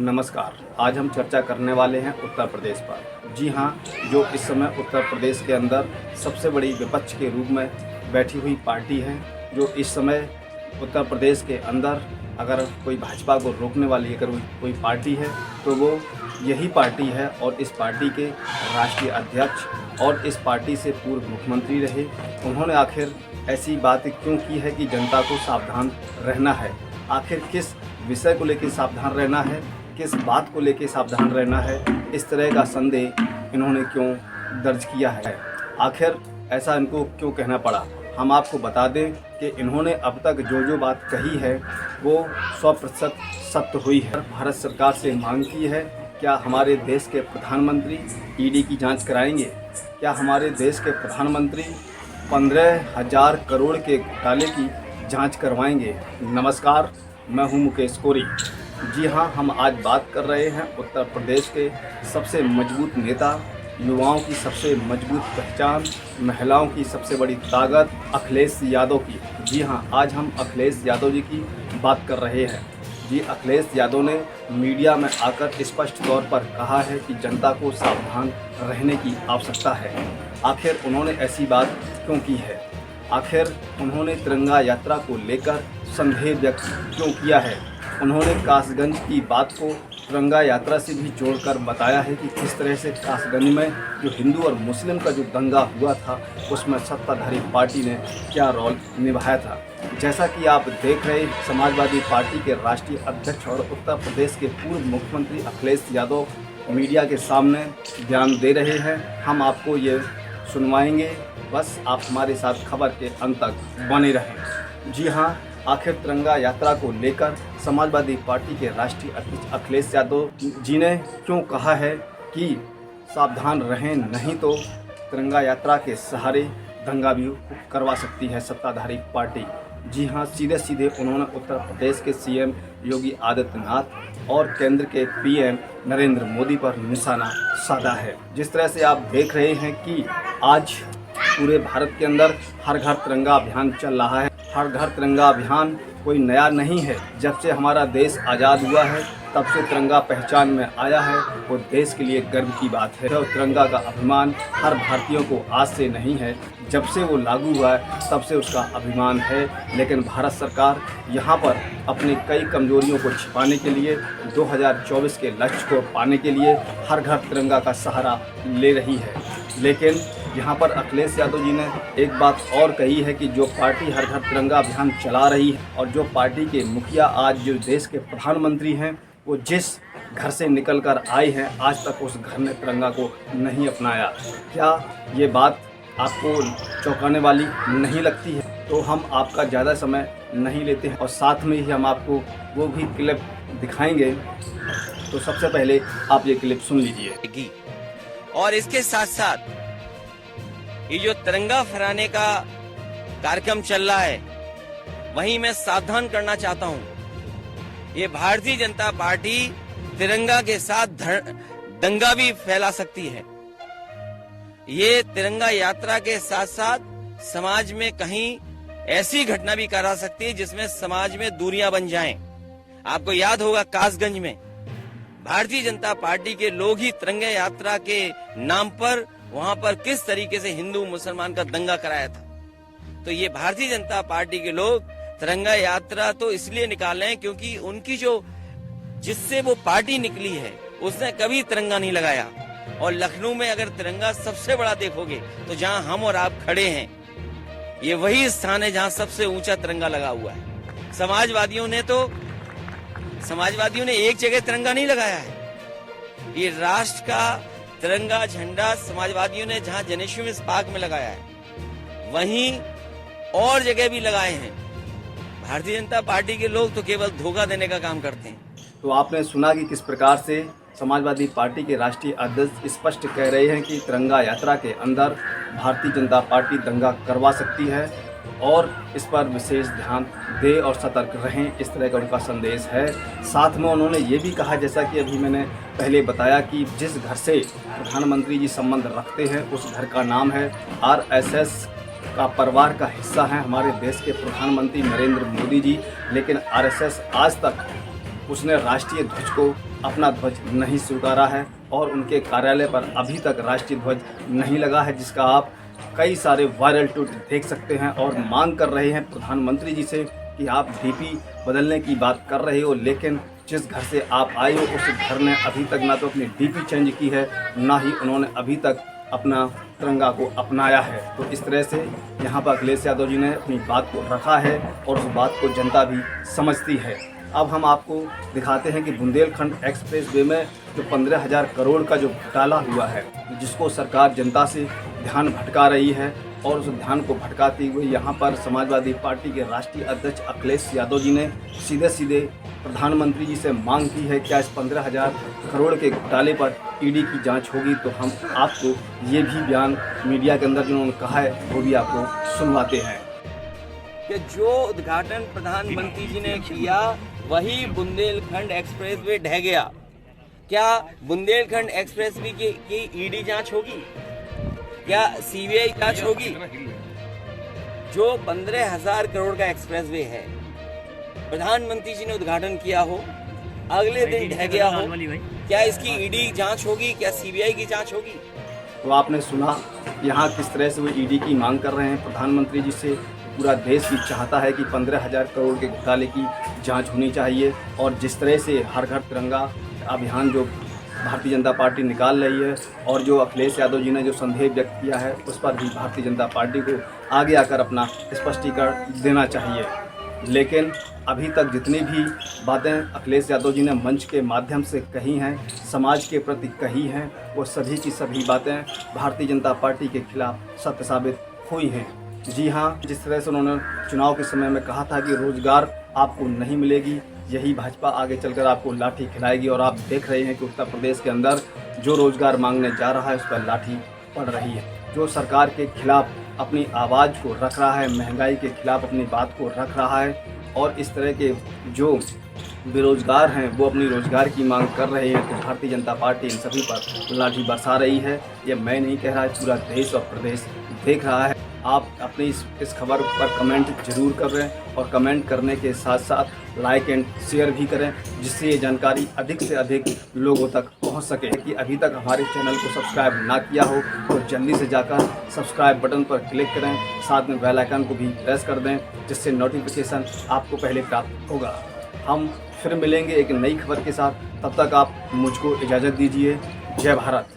नमस्कार। आज हम चर्चा करने वाले हैं उत्तर प्रदेश पर। जी हाँ, जो इस समय उत्तर प्रदेश के अंदर सबसे बड़ी विपक्ष के रूप में बैठी हुई पार्टी है, जो इस समय उत्तर प्रदेश के अंदर अगर कोई भाजपा को रोकने वाली अगर कोई पार्टी है तो वो यही पार्टी है। और इस पार्टी के राष्ट्रीय अध्यक्ष और इस पार्टी से पूर्व मुख्यमंत्री रहे, उन्होंने आखिर ऐसी बात क्यों की है कि जनता को सावधान रहना है। आखिर किस विषय को लेकर सावधान रहना है, किस बात को लेकर सावधान रहना है, इस तरह का संदेह इन्होंने क्यों दर्ज किया है, आखिर ऐसा इनको क्यों कहना पड़ा। हम आपको बता दें कि इन्होंने अब तक जो बात कही है वो 100% सत्य हुई है। भारत सरकार से मांग की है, क्या हमारे देश के प्रधानमंत्री ईडी की जांच कराएंगे? क्या हमारे देश के प्रधानमंत्री 15,000 करोड़ के घोटाले की जांच करवाएंगे? नमस्कार, मैं हूं मुकेश कोरी। जी हां, हम आज बात कर रहे हैं उत्तर प्रदेश के सबसे मजबूत नेता, युवाओं की सबसे मजबूत पहचान, महिलाओं की सबसे बड़ी ताकत अखिलेश यादव की। जी हां, आज हम अखिलेश यादव जी की बात कर रहे हैं। जी, अखिलेश यादव ने मीडिया में आकर स्पष्ट तौर पर कहा है कि जनता को सावधान रहने की आवश्यकता है। आखिर उन्होंने ऐसी बात क्यों की है? आखिर उन्होंने तिरंगा यात्रा को लेकर संदेह व्यक्त क्यों किया है? उन्होंने कासगंज की बात को तिरंगा यात्रा से भी जोड़कर बताया है कि किस तरह से कासगंज में जो हिंदू और मुस्लिम का जो दंगा हुआ था उसमें सत्ताधारी पार्टी ने क्या रोल निभाया था। जैसा कि आप देख रहे हैं, समाजवादी पार्टी के राष्ट्रीय अध्यक्ष और उत्तर प्रदेश के पूर्व मुख्यमंत्री अखिलेश यादव मीडिया के सामने बयान दे रहे हैं। हम आपको ये सुनवाएंगे, बस आप हमारे साथ खबर के अंत तक बने रहें। जी हाँ, आखिर तिरंगा यात्रा को लेकर समाजवादी पार्टी के राष्ट्रीय अध्यक्ष अखिलेश यादव जी ने क्यों कहा है कि सावधान रहें, नहीं तो तिरंगा यात्रा के सहारे दंगा भी करवा सकती है सत्ताधारी पार्टी। जी हाँ, सीधे सीधे उन्होंने उत्तर प्रदेश के सीएम योगी आदित्यनाथ और केंद्र के पीएम नरेंद्र मोदी पर निशाना साधा है। जिस तरह से आप देख रहे हैं कि आज पूरे भारत के अंदर हर घर तिरंगा अभियान चल रहा है। हर घर तिरंगा अभियान कोई नया नहीं है। जब से हमारा देश आज़ाद हुआ है तब से तिरंगा पहचान में आया है। वो देश के लिए गर्व की बात है और तिरंगा का अभिमान हर भारतीयों को आज से नहीं है, जब से वो लागू हुआ है तब से उसका अभिमान है। लेकिन भारत सरकार यहाँ पर अपनी कई कमजोरियों को छिपाने के लिए 2024 के लक्ष्य को पाने के लिए हर घर तिरंगा का सहारा ले रही है। लेकिन यहाँ पर अखिलेश यादव जी ने एक बात और कही है कि जो पार्टी हर घर तिरंगा अभियान चला रही है और जो पार्टी के मुखिया आज जो देश के प्रधानमंत्री हैं, वो जिस घर से निकलकर आए हैं आज तक उस घर ने तिरंगा को नहीं अपनाया। क्या ये बात आपको चौंकाने वाली नहीं लगती है? तो हम आपका ज़्यादा समय नहीं लेते हैं और साथ में ही हम आपको वो भी क्लिप दिखाएंगे। तो सबसे पहले आप ये क्लिप सुन लीजिए। और इसके साथ साथ ये जो तिरंगा फहराने का कार्यक्रम चल रहा है, वहीं मैं सावधान करना चाहता हूं। ये भारतीय जनता पार्टी तिरंगा के साथ दंगा भी फैला सकती है। ये तिरंगा यात्रा के साथ साथ समाज में कहीं ऐसी घटना भी करा सकती है जिसमें समाज में दूरियां बन जाएं। आपको याद होगा कासगंज में भारतीय जनता पार्टी के लोग ही तिरंगा यात्रा के नाम पर वहां पर किस तरीके से हिंदू मुसलमान का दंगा कराया था। तो ये भारतीय जनता पार्टी के लोग तिरंगा यात्रा तो इसलिए निकाल रहे हैं क्योंकि उनकी जो जिससे वो पार्टी निकली है उसने कभी तिरंगा नहीं लगाया। और लखनऊ में अगर तिरंगा सबसे बड़ा देखोगे तो जहां हम और आप खड़े हैं, ये वही स्थान है जहां सबसे ऊंचा तिरंगा लगा हुआ है। समाजवादियों ने एक जगह तिरंगा नहीं लगाया है। ये राष्ट्र का तिरंगा झंडा समाजवादियों ने जहां जनेश्वरी पार्क में लगाया है, वहीं और जगह भी लगाए हैं। भारतीय जनता पार्टी के लोग तो केवल धोखा देने का काम करते हैं। तो आपने सुना कि किस प्रकार से समाजवादी पार्टी के राष्ट्रीय अध्यक्ष स्पष्ट कह रहे हैं कि तिरंगा यात्रा के अंदर भारतीय जनता पार्टी दंगा करवा सकती है और इस पर विशेष ध्यान दे और सतर्क रहें, इस तरह का उनका संदेश है। साथ में उन्होंने ये भी कहा, जैसा कि अभी मैंने पहले बताया, कि जिस घर से प्रधानमंत्री जी संबंध रखते हैं उस घर का नाम है आरएसएस का परिवार का हिस्सा हैं हमारे देश के प्रधानमंत्री नरेंद्र मोदी जी। लेकिन आरएसएस आज तक उसने राष्ट्रीय ध्वज को अपना ध्वज नहीं स्वीकारा है और उनके कार्यालय पर अभी तक राष्ट्रीय ध्वज नहीं लगा है, जिसका आप कई सारे वायरल ट्वीट देख सकते हैं और मांग कर रहे हैं प्रधानमंत्री जी से कि आप डीपी बदलने की बात कर रहे हो, लेकिन जिस घर से आप आए हो उस घर ने अभी तक ना तो अपनी डीपी चेंज की है, ना ही उन्होंने अभी तक अपना तिरंगा को अपनाया है। तो इस तरह से यहाँ पर अखिलेश यादव जी ने अपनी बात को रखा है और उस बात को जनता भी समझती है। अब हम आपको दिखाते हैं कि बुंदेलखंड एक्सप्रेस वे में जो 15,000 करोड़ का जो घोटाला हुआ है, जिसको सरकार जनता से ध्यान भटका रही है, और उस ध्यान को भटकाते हुए यहाँ पर समाजवादी पार्टी के राष्ट्रीय अध्यक्ष अखिलेश यादव जी ने सीधे सीधे प्रधानमंत्री जी से मांग की है क्या इस 15,000 करोड़ के घोटाले पर ईडी की जांच होगी। तो हम आपको ये भी बयान मीडिया के अंदर जिन्होंने कहा है वो भी आपको सुनवाते हैं कि जो उद्घाटन प्रधानमंत्री जी ने किया वही बुंदेलखंड एक्सप्रेसवे ढह गया। क्या बुंदेलखंड एक्सप्रेसवे की ईडी जांच होगी? क्या सीबीआई जांच होगी? जो 15,000 करोड़ का एक्सप्रेसवे है, प्रधानमंत्री जी ने उद्घाटन किया हो, अगले दिन ढह गया हो, क्या इसकी ईडी जांच होगी? क्या सीबीआई की जांच होगी? तो आपने सुना यहाँ किस तरह से वो ईडी की मांग कर रहे हैं प्रधानमंत्री जी से। पूरा देश भी चाहता है कि 15,000 करोड़ के घोटाले की जांच होनी चाहिए, और जिस तरह से हर घर तिरंगा अभियान जो भारतीय जनता पार्टी निकाल रही है और जो अखिलेश यादव जी ने जो संदेह व्यक्त किया है, उस पर भी भारतीय जनता पार्टी को आगे आकर अपना स्पष्टीकरण देना चाहिए। लेकिन अभी तक जितनी भी बातें अखिलेश यादव जी ने मंच के माध्यम से कही हैं, समाज के प्रति कही हैं, वो सभी की सभी बातें भारतीय जनता पार्टी के खिलाफ सत्य साबित हुई हैं। जी हाँ, जिस तरह से उन्होंने चुनाव के समय में कहा था कि रोजगार आपको नहीं मिलेगी, यही भाजपा आगे चलकर आपको लाठी खिलाएगी, और आप देख रहे हैं कि उत्तर प्रदेश के अंदर जो रोजगार मांगने जा रहा है उस पर लाठी पड़ रही है। जो सरकार के खिलाफ अपनी आवाज़ को रख रहा है, महंगाई के खिलाफ अपनी बात को रख रहा है, और इस तरह के जो बेरोजगार हैं वो अपनी रोजगार की मांग कर रहे हैं, तो भारतीय जनता पार्टी इन सभी पर लाठी बरसा रही है। ये मैं नहीं कह रहा, पूरा देश और प्रदेश देख रहा है। आप अपनी इस खबर पर कमेंट जरूर करें, और कमेंट करने के साथ साथ लाइक एंड शेयर भी करें, जिससे ये जानकारी अधिक से अधिक लोगों तक पहुंच सके। कि अभी तक हमारे चैनल को सब्सक्राइब ना किया हो तो जल्दी से जाकर सब्सक्राइब बटन पर क्लिक करें, साथ में बेल आइकन को भी प्रेस कर दें, जिससे नोटिफिकेशन आपको पहले प्राप्त होगा। हम फिर मिलेंगे एक नई खबर के साथ, तब तक आप मुझको इजाज़त दीजिए। जय भारत।